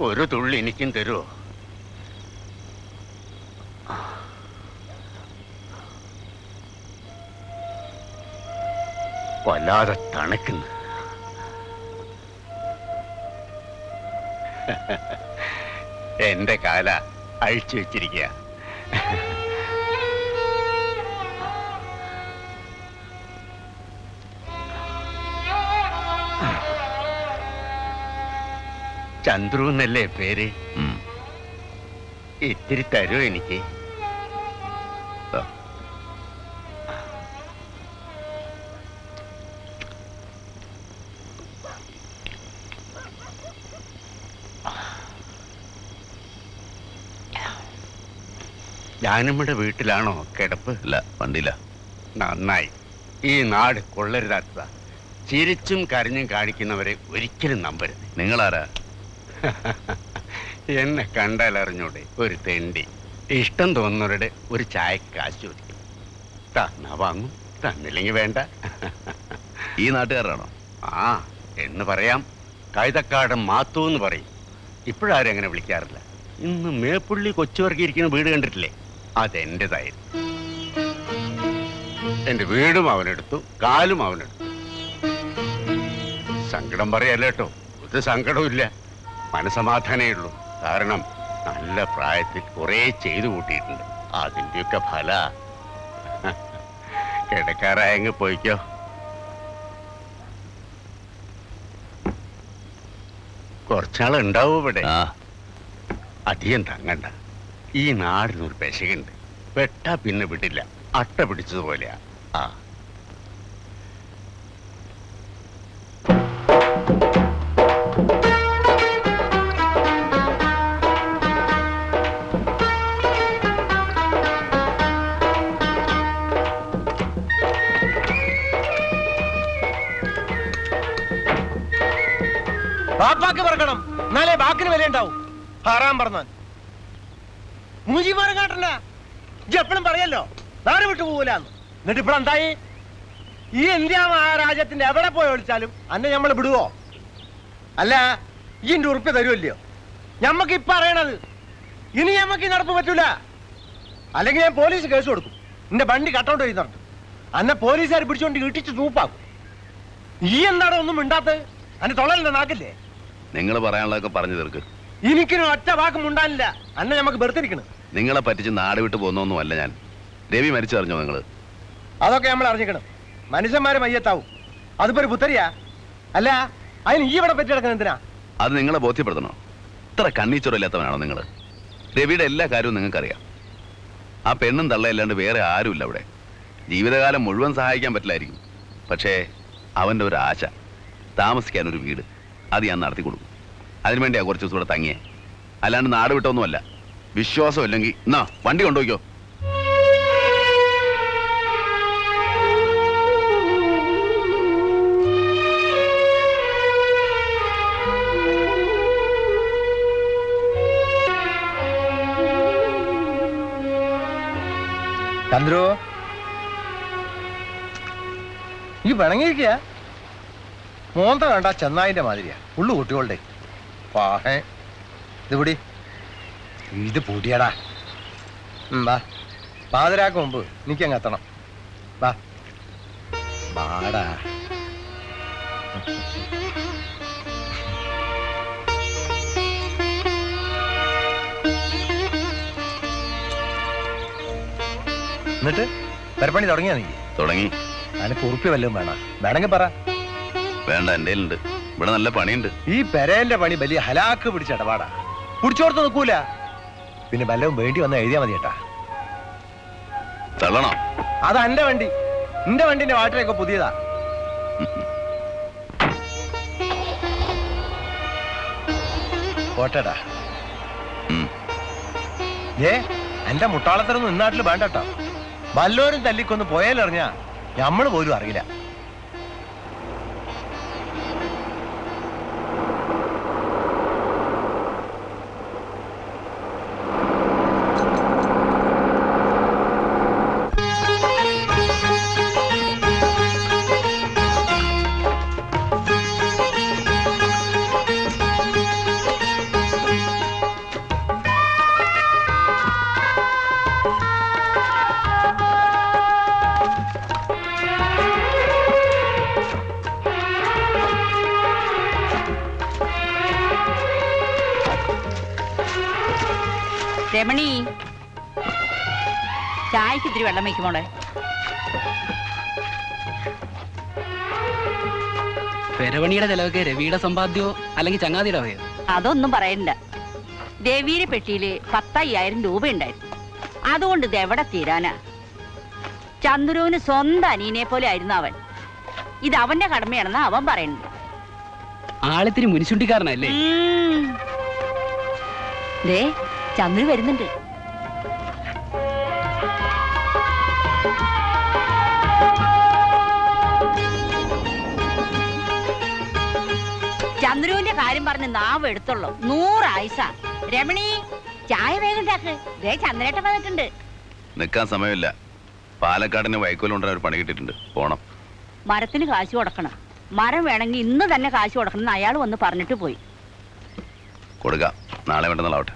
ഒരു തുള്ളി എനിക്കും തരുമോ? വല്ലാതെ തണുക്കുന്നു. എന്റെ കാല അഴിച്ചു വെച്ചിരിക്കുക. ചന്ദ്രു എന്നല്ലേ പേര്? ഇത്തിരി തരുമോ എനിക്ക്? ഞാനിമ്മയുടെ വീട്ടിലാണോ കിടപ്പ്? ഇല്ല, വണ്ടിയില്ല. നന്നായി. ഈ നാട് കൊള്ളരുതാത്തതാ. ചിരിച്ചും കരഞ്ഞും കാണിക്കുന്നവരെ ഒരിക്കലും നമ്പരുത്. നിങ്ങളാരാ? എന്നെ കണ്ടാൽ അറിഞ്ഞൂടെ? ഒരു തെണ്ടി. ഇഷ്ടം തോന്നുന്നവരുടെ ഒരു ചായക്ക് കാശ് ചോദിക്കും. തന്നാ വാങ്ങും, തന്നില്ലെങ്കിൽ വേണ്ട. ഈ നാട്ടുകാരാണോ? ആ, എന്ന് പറയാം. കൈതക്കാടൻ മാത്തു എന്ന് പറയും. ഇപ്പോഴാരും അങ്ങനെ വിളിക്കാറില്ല. ഇന്ന് മേപ്പുള്ളി കൊച്ചുവർക്കിയിരിക്കുന്ന വീട് കണ്ടിട്ടില്ലേ? അതെന്റേതായിരുന്നു. എന്റെ വീടും അവനെടുത്തു, കാലും അവനെടുത്തു. സങ്കടം പറയല്ല കേട്ടോ, ഒരു സങ്കടവും ഇല്ല. മനസമാധാനേ ഉള്ളൂ. കാരണം നല്ല പ്രായത്തിൽ കുറെ ചെയ്തു കൂട്ടിയിട്ടുണ്ട്. അതിന്റെയൊക്കെ ഫല. കിടക്കാറായങ്ങ് പോയിക്കോ. കുറച്ചാളുണ്ടാവും ഇവിടെ. അധികം തങ്ങണ്ട. ഈ നാടിനൊരു പെശകുണ്ട്. വെട്ടാ പിന്നെ വിടില്ല. അട്ട പിടിച്ചതുപോലെയാ. ആ, ബാപ്പാക്ക് പറക്കണം, എന്നാലേ ബാക്കിന് വില ഉണ്ടാവും. ഹറാം പറഞ്ഞാൽ മൂജിമാരം കാട്ടണ്ട. ഇജ്ജ് എപ്പോഴും പറയല്ലോ നാട് വിട്ടു പോകൂലെന്ന്. എന്നിട്ട് ഇപ്പോൾ എന്തായി? ഈ ഇന്ത്യ മഹാരാജ്യത്തിന്റെ എവിടെ പോയി ഒളിച്ചാലും അന്നെ നമ്മൾ വിടുവോ? അല്ല, ഈ ഉറുപ്പ്യ തരുമല്ലയോ? ഞമ്മക്ക് ഇപ്പൊ അറിയണത്. ഇനി ഞമ്മക്ക് ഈ നടപ്പ് പറ്റൂല. അല്ലെങ്കിൽ ഞാൻ പോലീസ് കേസ് കൊടുക്കും. എന്റെ വണ്ടി കട്ടൗട്ട് ചെയ്യുന്നുണ്ട്. അന്നെ പോലീസുകാർ പിടിച്ചുകൊണ്ട് ഇട്ടിച്ച് തൂപ്പാക്കും. ഈ എന്താണ് ഒന്നും മിണ്ടാത്തത്? അന്നെ തൊള്ളലിന്റെ നാക്കില്ലേ? നിങ്ങൾ പറയാനുള്ളതൊക്കെ പറഞ്ഞു തീർക്ക്. എനിക്കിനും ഒറ്റ വാക്കും ഉണ്ടാനില്ല. അന്നെ നമുക്ക് വെറുതിരിക്കണം. നിങ്ങളെ പറ്റിച്ച് നാട് വിട്ട് പോകുന്നൊന്നുമല്ല ഞാൻ. രവി മരിച്ചറിഞ്ഞോ നിങ്ങൾ? അതൊക്കെ നമ്മൾ അറിഞ്ഞിക്കണം. മനുഷ്യന്മാര് മയ്യത്താവും. അതിപ്പോ ഒരു പുത്തരിയാ? അല്ല, അതിന് ഈ ഇവിടെ പറ്റി കിടക്കുന്ന എന്തിനാ? അത് നിങ്ങളെ ബോധ്യപ്പെടുത്തണോ? ഇത്ര കണ്ണീച്ചോറില്ലാത്തവനാണോ നിങ്ങൾ? രവിയുടെ എല്ലാ കാര്യവും നിങ്ങൾക്കറിയാം. ആ പെണ്ണും തള്ളയല്ലാണ്ട് വേറെ ആരുമില്ല അവിടെ. ജീവിതകാലം മുഴുവൻ സഹായിക്കാൻ പറ്റില്ലായിരിക്കും. പക്ഷേ അവൻ്റെ ഒരു ആശ, താമസിക്കാൻ ഒരു വീട്, അത് ഞാൻ നടത്തി കൊടുക്കും. അതിനുവേണ്ടിയാ കുറച്ച് ദിവസം ഇവിടെ തങ്ങിയേ. അല്ലാണ്ട് നാട് വിട്ടൊന്നുമല്ല. വിശ്വാസം ഇല്ലെങ്കിൽ എന്നാ വണ്ടി കൊണ്ടുപോയിക്കോ. ചന്ദ്രു, ഈ പിണങ്ങിയിരിക്കുക. മോന്ത കണ്ട ചെന്നായിന്റെ മാതിരിയാ. ഉള്ളു കുട്ടികളുടെ പാഹേ. ഇത് പൊടി, ഇത് പൊടിയടാ. വാ, പാതിരാക്ക് മുമ്പ് എനിക്കങ്ങ് എത്തണം. വാ വാടാ. എന്നിട്ട് പെരപ്പണി തുടങ്ങിയാ? നീ തുടങ്ങി. അതിന് കുറുപ്പി വല്ലതും വേണം? വേണമെങ്കിൽ പറ. വേണ്ട, എൻ്റെ ഉണ്ട്. ഇവിടെ നല്ല പണിയുണ്ട്. ഈ പെരേന്റെ പണി വലിയ ഹലാക്ക് പിടിച്ച ഇടപാടാ. പിടിച്ചോർത്ത് നിൽക്കൂല. പിന്നെ വല്ലതും വേണ്ടി വന്ന് എഴുതിയാ മതി കേട്ടാ. തള്ളണോ? അതാ എന്റെ വണ്ടി. എന്റെ വണ്ടിന്റെ വാട്ടറൊക്കെ പുതിയതാ. പോട്ടേടാ. എന്റെ മുട്ടാളത്തിനൊന്നും ഇന്നാട്ടിൽ വേണ്ടട്ടോ. വല്ലോരും തല്ലിക്കൊന്ന് പോയാലറിഞ്ഞാ ഞമ്മള് പോലും അറിയില്ല. രമണി, ചായക്ക് ഇത്തിരി വെള്ളം വയ്ക്കുമോളെ. പെരവണിയുടെ ചെലവൊക്കെ രവിയുടെ സമ്പാദ്യോ അല്ലെങ്കിൽ ചങ്ങാതിയുടെ വകയോ? അതൊന്നും പറയണ്ട. രവിയുടെ പെട്ടിയില് 10,000 രൂപ ഉണ്ടായിരുന്നു. അതുകൊണ്ട് ഇത് എവിടെ തീരാനാ? ചന്ദ്രുവിന് സ്വന്തം അനിയനെ പോലെ ആയിരുന്നു അവൻ. ഇത് അവന്റെ കടമയാണെന്ന് അവൻ പറയുന്നത്. ആളിത്തിരി മുനിശുണ്ടിക്കാരനല്ലേ? ദേ ചന്ദ്രു വരുന്നുണ്ട്. ചന്ദ്രുവിന്റെ കാര്യം പറഞ്ഞ് നാവ് എടുത്തുള്ളൂ. 100 ആയുസ. രമണി, ചായ വേഗം ഉണ്ടാക്ക്. ദേ ചന്ദ്രേട്ടൻ വന്നിട്ടുണ്ട്. നിൽക്കാൻ സമയമില്ല. പാലക്കാടിന് വൈക്കോലുണ്ടാൻ ഒരു പണി കിട്ടിയിട്ടുണ്ട്, പോണം. മരത്തിന് കാശ് കൊടുക്കണം. മരം വേണമെങ്കിൽ ഇന്ന് തന്നെ കാശ് കൊടുക്കണം എന്ന് അയാൾ വന്ന് പറഞ്ഞിട്ട് പോയി. കൊടുക്കാം, നാളെ വേണ്ടെന്നാളാവട്ടെ.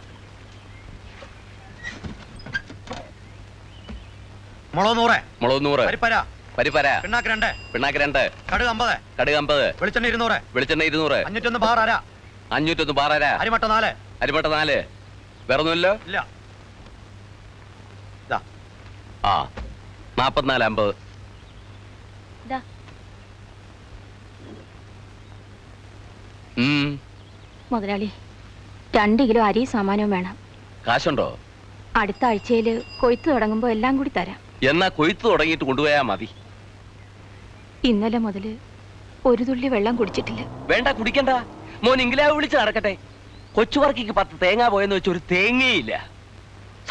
മുളക് 100, മുളക് 100, പരിപ്പര, പരിപ്പര, പിണ്ണാക്ക് 2, പിണ്ണാക്ക് 2, കടുക് 50, കടുക് 50, വെളിച്ചെണ്ണ 200, വെളിച്ചെണ്ണ 200, 501 ബാർ അര, 501 ബാർ അര, അരിമട്ട 4, അരിമട്ട 4. വേറൊന്നുമില്ലോ? ഇല്ല. ഇതാ ആ 44 50. ഇതാ. മുതലാളി, 2 കിലോ അരി സാമാനവും വേണം. കാശുണ്ടോ? അടുത്ത ആഴ്ചയിൽ കൊയ്ത്ത് തുടങ്ങുമ്പോ എല്ലാം കൂടി തരാം. എന്നാ കൊയ്ത്ത് തുടങ്ങിയിട്ട് കൊണ്ടുപോയാ മതി. ഇന്നലെ മുതൽ ഒരു തുള്ളി വെള്ളം കുടിച്ചിട്ടില്ല. വേണ്ട, കുടിക്കണ്ട. മോൻ ഇംഗ്ലാവ് വിളിച്ച് നടക്കട്ടെ. കൊച്ചുവർക്കിക്ക് 10 തേങ്ങ പോയെന്ന് വെച്ച് ഒരു തേങ്ങയില്ല.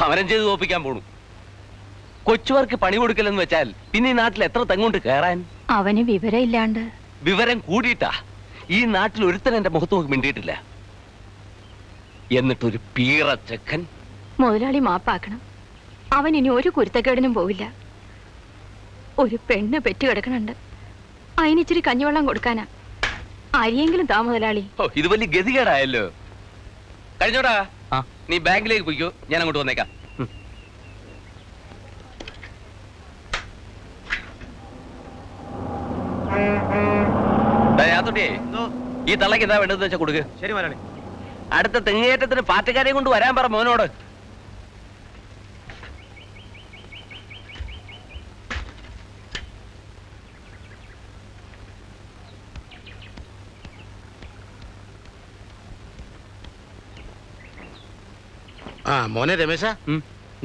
സമരം ചെയ്ത് തോപ്പിക്കാൻ പോണു. കൊച്ചുവർക്ക് പണി കൊടുക്കലെന്ന് വെച്ചാൽ പിന്നെ ഈ നാട്ടിൽ എത്ര തെങ്ങുണ്ട് കയറാൻ? അവന് വിവരം ഇല്ലാണ്ട്. വിവരം കൂടിയിട്ടാ. ഈ നാട്ടിൽ ഒരുത്തൻ എന്റെ മുഖത്ത് നോക്കി മിണ്ടിയിട്ടില്ല. എന്നിട്ടൊരു പീറ ചെക്കൻ. മുതലാളി മാപ്പാക്കണം. അവൻ ഇനി ഒരു കുരുത്തക്കേടിനും പോവില്ല. ഒരു പെണ്ണ് പെറ്റു കിടക്കണുണ്ട്. അതിനിച്ചിരി കഞ്ഞിവെള്ളം കൊടുക്കാനാ. അരിയെങ്കിലും താ മുതലാളി. ഓ, ഇത് വലിയ ഗതികേടായല്ലോ. കഴിഞ്ഞോടാ, നീ ബാങ്കിലേക്ക് പോയിക്കോ, ഞാൻ അങ്ങോട്ട് വന്നേക്കാം. ഈ തള്ളക്ക് എന്താ വേണ്ടതെന്ന് വെച്ചാൽ കൊടുക്ക്. ശരി മലയാളി. അടുത്ത തെങ്ങേറ്റത്തിന് പാറ്റക്കാരെ കൊണ്ട് വരാൻ പറ മോനോട്. ആ മോനെ രമേശ,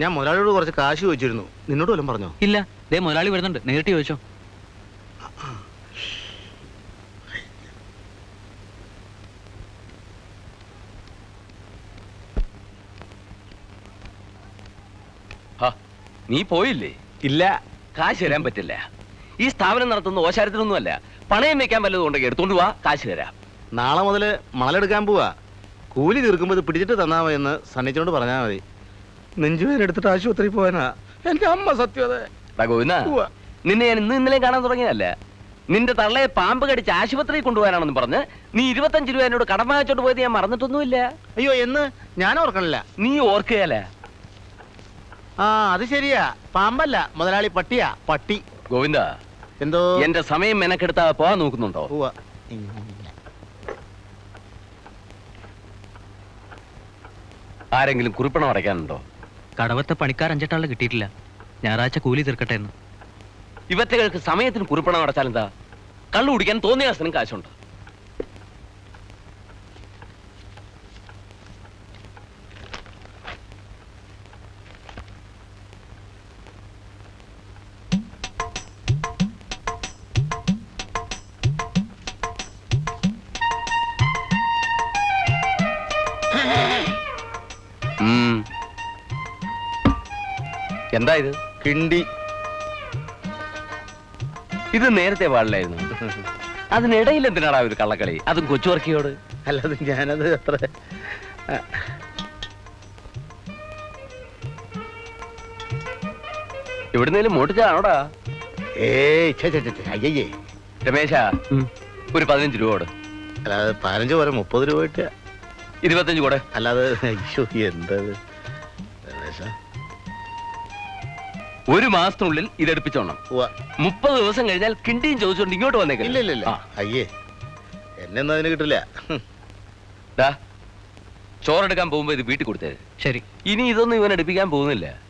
ഞാൻ മുതലാളിയോട് കുറച്ച് കാശ് ചോദിച്ചിരുന്നു. നിന്നോട് വല്ലതും പറഞ്ഞോ? ഇല്ല, ദേ മുതലാളി വരുന്നുണ്ട്, നേരിട്ട് ചോദിച്ചോ. നീ പോയില്ലേ? ഇല്ല. കാശ് തരാൻ പറ്റില്ല. ഈ സ്ഥാപനം നടത്തുന്ന ഓശാരത്തിനൊന്നുമല്ല. പണയം വെക്കാൻ വല്ലതും ഉണ്ടെങ്കിൽ എടുത്തോണ്ട് പോവാ, കാശ് തരാം. നാളെ മുതൽ മണലെടുക്കാൻ പോവാ. കൂലി തീർക്കുമ്പോൾ ഇത് പിടിച്ചിട്ട് തന്നാ മതി എന്ന് സണ്ണിച്ചോണ്ട് പറഞ്ഞാൽ മതി. നെഞ്ചുവേദന എടുത്തിട്ട് ആശുപത്രി പോവാനാ എന്റെ അമ്മ. സത്യത നിന്നെ ഞാൻ ഇന്നലെ കാണാൻ തുടങ്ങിയതല്ല. നിന്റെ തള്ളയെ പാമ്പ് കടിച്ച് ആശുപത്രിയിൽ കൊണ്ടുപോകാനാണെന്ന് പറഞ്ഞ് നീ 25 രൂപ എന്നോട് കടമ വെച്ചോണ്ട് പോയത് ഞാൻ മറന്നിട്ടൊന്നുമില്ല. അയ്യോ, എന്ന് ഞാൻ ഓർക്കണില്ല. നീ ഓർക്കുകയല്ല. ആ അത് ശരിയാ, പാമ്പല്ല മുതലാളി, പട്ടിയാ. പട്ടി. ഗോവിന്ദ, എന്തോ എന്റെ സമയം മെനക്കെടുത്താ പോവാൻ നോക്കുന്നുണ്ടോ? ആരെങ്കിലും കുറിപ്പണം അടയ്ക്കാനുണ്ടോ? കടവത്തെ പണിക്കാർ 5 ആളെ കിട്ടിയിട്ടില്ല. ഞായറാഴ്ച കൂലി തീർക്കട്ടെ എന്ന്. ഇവറ്റകൾക്ക് സമയത്തിന് കുറിപ്പണം അടച്ചാൽ എന്താ? കള്ളു കുടിക്കാൻ തോന്നിയ അവസരം കാശുണ്ട്. എന്താ ഇത്? കിണ്ടി. ഇത് നേരത്തെ പാടില്ലായിരുന്നു. അതിനിടയിൽ എന്തിനാടാ ഒരു കള്ളക്കളി, അതും കൊച്ചുവർക്കിയോട്? അല്ലാതെ ഞാനത് അത്ര. എവിടുന്നേലും മോട്ടിച്ചാണോടാ? അയ്യേ രമേശ, ഒരു 15 രൂപ. അല്ലാതെ 15 പോരെ, 30 രൂപ കിട്ടുക. 25 കൂടെ. അല്ലാതെ അയ്യോ എന്തത് രമേശ. ഒരു മാസത്തിനുള്ളിൽ ഇതെടുപ്പിച്ചോണം. 30 ദിവസം കഴിഞ്ഞാൽ കിണ്ടിയും ചോദിച്ചോണ്ട് ഇങ്ങോട്ട് വന്നേക്കില്ല. ഇല്ല. അയ്യേ, എന്നെ ഒന്നും അതിന് കിട്ടില്ല. ചോറെടുക്കാൻ പോകുമ്പോ ഇത് വീട്ടിൽ കൊടുത്തേ. ശരി. ഇനി ഇതൊന്നും ഇവൻ എടുപ്പിക്കാൻ പോകുന്നില്ല.